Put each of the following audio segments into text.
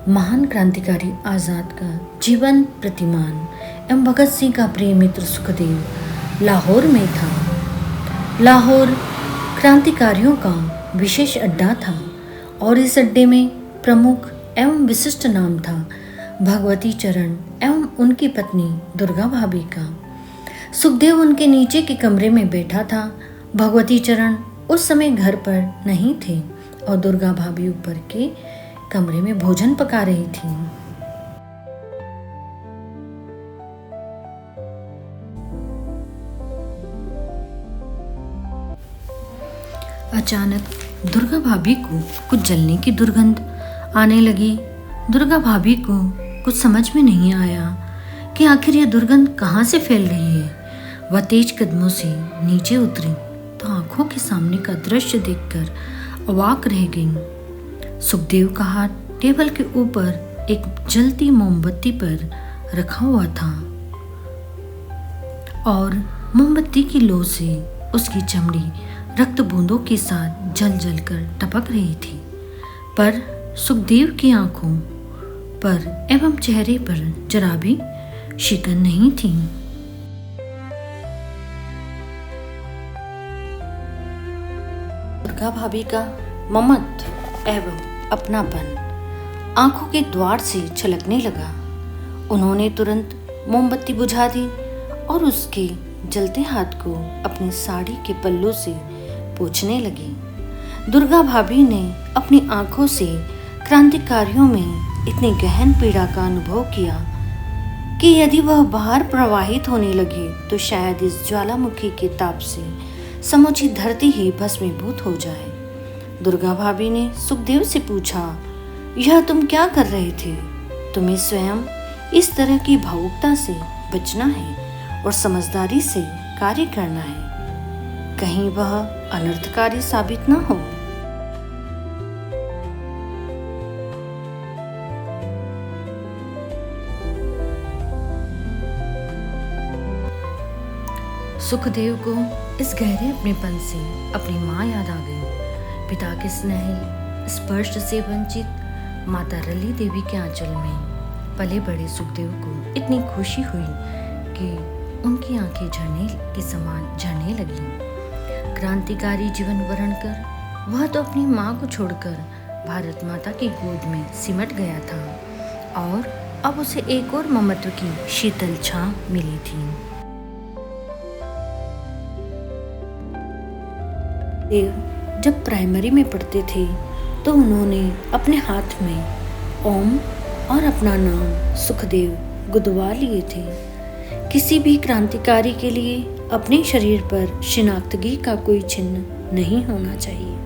महान क्रांतिकारी आज़ाद का जीवन प्रतिमान एवं भगत सिंह का प्रिय मित्र सुखदेव लाहौर में था। लाहौर क्रांतिकारियों का विशेष अड्डा था और इस अड्डे में प्रमुख एवं विशिष्ट नाम था भगवती चरण एवं उनकी पत्नी दुर्गा भाभी का। सुखदेव उनके नीचे के कमरे में बैठा था। भगवती चरण उस समय घर पर नहीं थे और दुर्गा भाभी ऊपर के कमरे में भोजन पका रही थी। अचानक दुर्गा भाभी को कुछ जलने की दुर्गंध आने लगी। दुर्गा भाभी को कुछ समझ में नहीं आया कि आखिर यह दुर्गंध कहाँ से फैल रही है। वह तेज कदमों से नीचे उतरी तो आंखों के सामने का दृश्य देखकर अवाक रह गई। सुखदेव का हाथ टेबल के ऊपर एक जलती मोमबत्ती पर रखा हुआ था और मोमबत्ती की लौ से उसकी चमड़ी रक्त बूंदों के साथ जल जल कर टपक रही थी, पर सुखदेव की आंखों पर एवं चेहरे पर जरा भी शिकन नहीं थी। दुर्गा भाभी का ममत्व एवं अपनापन आंखों के द्वार से छलकने लगा। उन्होंने तुरंत मोमबत्ती बुझा दी और उसके जलते हाथ को अपनी साड़ी के पल्लू से पोंछने लगी। दुर्गा भाभी ने अपनी आंखों से क्रांतिकारियों में इतनी गहन पीड़ा का अनुभव किया कि यदि वह बाहर प्रवाहित होने लगी तो शायद इस ज्वालामुखी के ताप से समूची धरती ही भस्मीभूत हो जाए। दुर्गा भाभी ने सुखदेव से पूछा, यह तुम क्या कर रहे थे? तुम्हें स्वयं इस तरह की भावुकता से बचना है और समझदारी से कार्य करना है, कहीं वह अनर्थकारी साबित न हो। सुखदेव को इस गहरे अपनेपन से अपनी माँ याद आ गई। पिता के स्नेह स्पर्श से वंचित माता रली देवी के आंचल में पले बड़े सुखदेव को इतनी खुशी हुई कि उनकी आंखें झरने के समान झरने लगी। क्रांतिकारी जीवन वर्ण कर वह तो अपनी माँ को छोड़कर भारत माता की गोद में सिमट गया था और अब उसे एक और ममत्व की शीतल छां मिली थी। देव जब प्राइमरी में पढ़ते थे तो उन्होंने अपने हाथ में ओम और अपना नाम सुखदेव गुदवा लिए थे। किसी भी क्रांतिकारी के लिए अपने शरीर पर शिनाख्तगी का कोई चिन्ह नहीं होना चाहिए,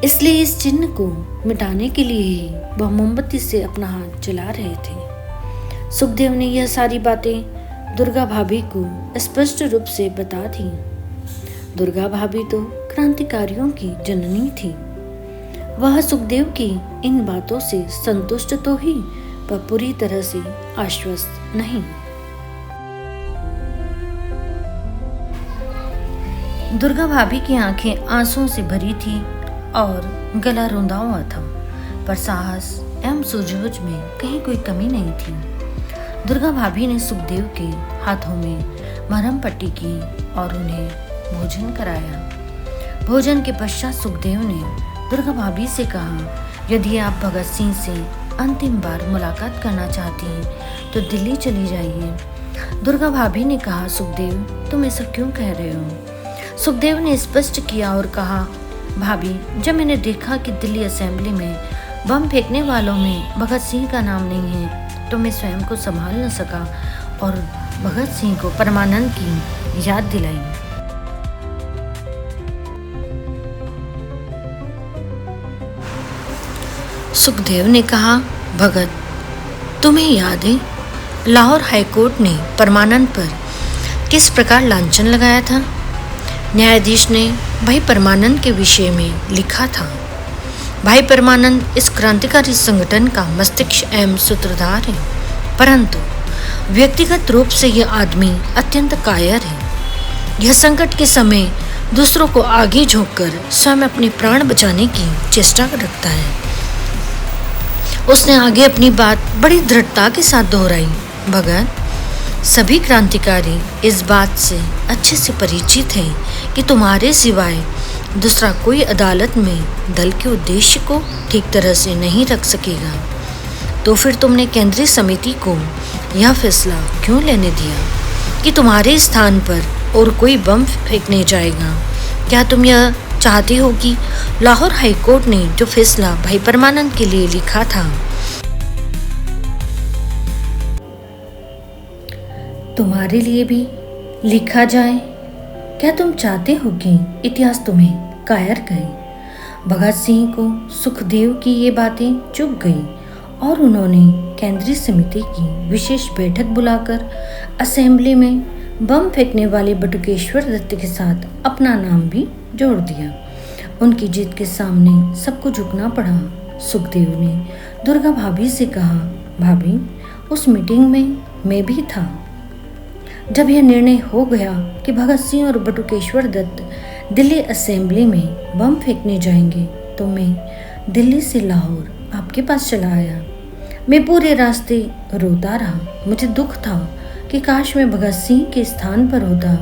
इसलिए इस चिन्ह को मिटाने के लिए ही वह मोमबत्ती से अपना हाथ जला रहे थे। सुखदेव ने यह सारी बातें दुर्गा भाभी को स्पष्ट रूप से बता दी। दुर्गा भाभी तो क्रांतिकारियों की जननी थी। वह सुखदेव की इन बातों से संतुष्ट तो ही पर पूरी तरह से आश्वस्त नहीं। दुर्गा भाभी की आंखें आंसुओं से भरी थी और गला रुंधा हुआ था, पर साहस एवं सूझबूझ में कहीं कोई कमी नहीं थी। दुर्गा भाभी ने सुखदेव के हाथों में मरहम पट्टी की और उन्हें भोजन कराया। भोजन के पश्चात सुखदेव ने दुर्गा भाभी से कहा, यदि आप भगत सिंह से अंतिम बार मुलाकात करना चाहती हैं तो दिल्ली चली जाइए। दुर्गा भाभी ने कहा, सुखदेव तुम ऐसा क्यों कह रहे हो? सुखदेव ने स्पष्ट किया और कहा, भाभी जब मैंने देखा कि दिल्ली असेंबली में बम फेंकने वालों में भगत सिंह का नाम नहीं है तो मैं स्वयं को संभाल न सका और भगत सिंह को परमानंद की याद दिलाई। सुखदेव ने कहा, भगत तुम्हें याद है लाहौर हाईकोर्ट ने परमानंद पर किस प्रकार लांछन लगाया था? न्यायाधीश ने भाई परमानंद के विषय में लिखा था, भाई परमानंद इस क्रांतिकारी संगठन का मस्तिष्क एवं सूत्रधार है, परंतु व्यक्तिगत रूप से यह आदमी अत्यंत कायर है। यह संकट के समय दूसरों को आगे झोंककर स्वयं अपने प्राण बचाने की चेष्टा रखता है उसने आगे अपनी बात बड़ी दृढ़ता के साथ दोहराई। भगत, सभी क्रांतिकारी इस बात से अच्छे से परिचित हैं कि तुम्हारे सिवाय दूसरा कोई अदालत में दल के उद्देश्य को ठीक तरह से नहीं रख सकेगा। तो फिर तुमने केंद्रीय समिति को यह फैसला क्यों लेने दिया कि तुम्हारे स्थान पर और कोई बम फेंकने जाएगा? क्या तुम यह चाहते हो कि लाहौर हाईकोर्ट ने जो फैसला भाई परमानंद के लिए लिखा था, तुम्हारे लिए भी लिखा जाए? क्या तुम चाहते हो कि इतिहास तुम्हें कायर कहे? भगत सिंह को सुखदेव की ये बातें चुभ गई और उन्होंने केंद्रीय समिति की विशेष बैठक बुलाकर असेंबली में बम फेंकने वाले बटुकेश्वर दत्त के साथ अपना नाम भी जोड़ दिया। उनकी जीत के सामने सबको झुकना पड़ा। सुखदेव ने दुर्गा भाभी से कहा, भाभी, उस मीटिंग में मैं भी था। जब यह निर्णय हो गया कि भगत सिंह और बटुकेश्वर दत्त दिल्ली असेंबली में बम फेंकने जाएंगे, तो मैं दिल्ली से लाहौर आपके पास चला आया। मैं पूरे रास्ते रोता रहा। मुझे दुख था कि काश मैं भगत सिंह के स्थान पर होता,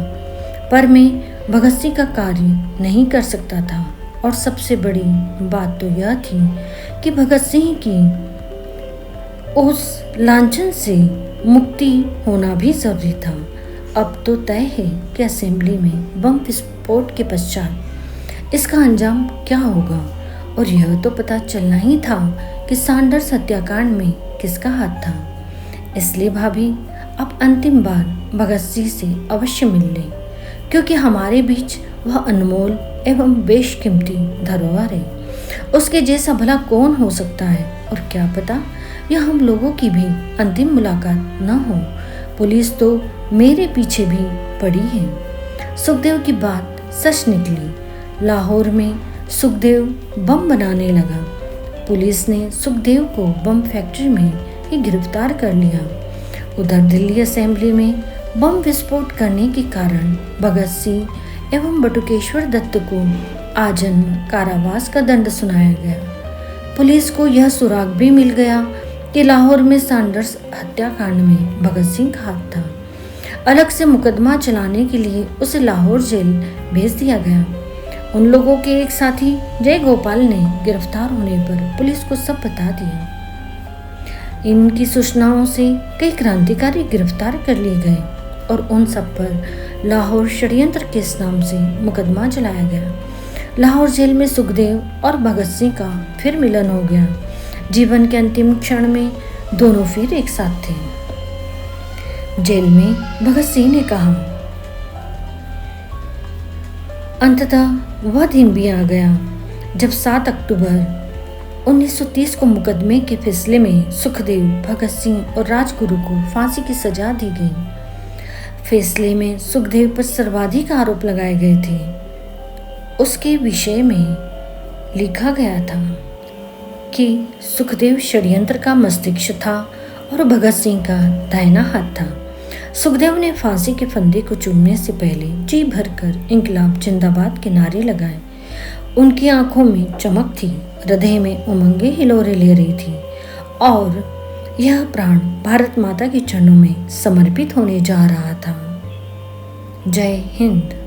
पर मैं भगत सिंह का कार्य नहीं कर सकता था। और सबसे बड़ी बात तो यह थी कि भगत सिंह की उस लांछन से मुक्ति होना भी जरूरी था। अब तो तय है कि असेंबली में बम विस्फोट के पश्चात इसका अंजाम क्या होगा, और यह तो पता चलना ही था कि सैंडर्स हत्याकांड में किसका हाथ था। इसलिए भाभी, आप अंतिम बार भगत सिंह से अवश्य मिल लें, क्योंकि हमारे बीच वह अनमोल एवं बेशकीमती धरोहर है। उसके जैसा भला कौन हो सकता है, और क्या पता यह हम लोगों की भी अंतिम मुलाकात न हो। पुलिस तो मेरे पीछे भी पड़ी है। सुखदेव की बात सच निकली। लाहौर में सुखदेव बम बनाने लगा। पुलिस ने सुखदेव को बम फैक्ट्री में ही गिरफ्तार कर लिया। उधर दिल्ली असेंबली में बम विस्फोट करने के कारण भगत सिंह एवं बटुकेश्वर दत्त को आजन्म कारावास का दंड सुनाया गया। पुलिस को यह सुराग भी मिल गया कि लाहौर में सैंडर्स हत्याकांड में भगत सिंह का हाथ था। अलग से मुकदमा चलाने के लिए उसे लाहौर जेल भेज दिया गया। उन लोगों के एक साथी जय गोपाल ने गिरफ्तार होने पर पुलिस को सब बता दिया। इनकी सूचनाओं से कई क्रांतिकारी गिरफ्तार कर लिए गए और उन सब पर लाहौर षड्यंत्र केस नाम से मुकदमा चलाया गया। लाहौर जेल में सुखदेव और भगत सिंह का फिर मिलन हो गया। जीवन के अंतिम क्षण में दोनों फिर एक साथ थे। जेल में भगत सिंह ने कहा, अंततः वह दिन भी आ गया जब 7 अक्टूबर 1930 को मुकदमे के फैसले में सुखदेव, भगत सिंह और राजगुरु को फांसी की सजा दी गई। फैसले में सुखदेव पर सर्वाधिक आरोप लगाए गए थे। उसके विषय में लिखा गया था कि सुखदेव षड्यंत्र का मस्तिष्क था और भगत सिंह का दाहिना हाथ था। सुखदेव ने फांसी के फंदे को चूमने से पहले जी भरकर इंकलाब जिंदाबाद के नारे लगाए। उनकी आंखों में चमक थी, हृदय में उमंगे हिलोरे ले रही थी और यह प्राण भारत माता के चरणों में समर्पित होने जा रहा था। जय हिंद।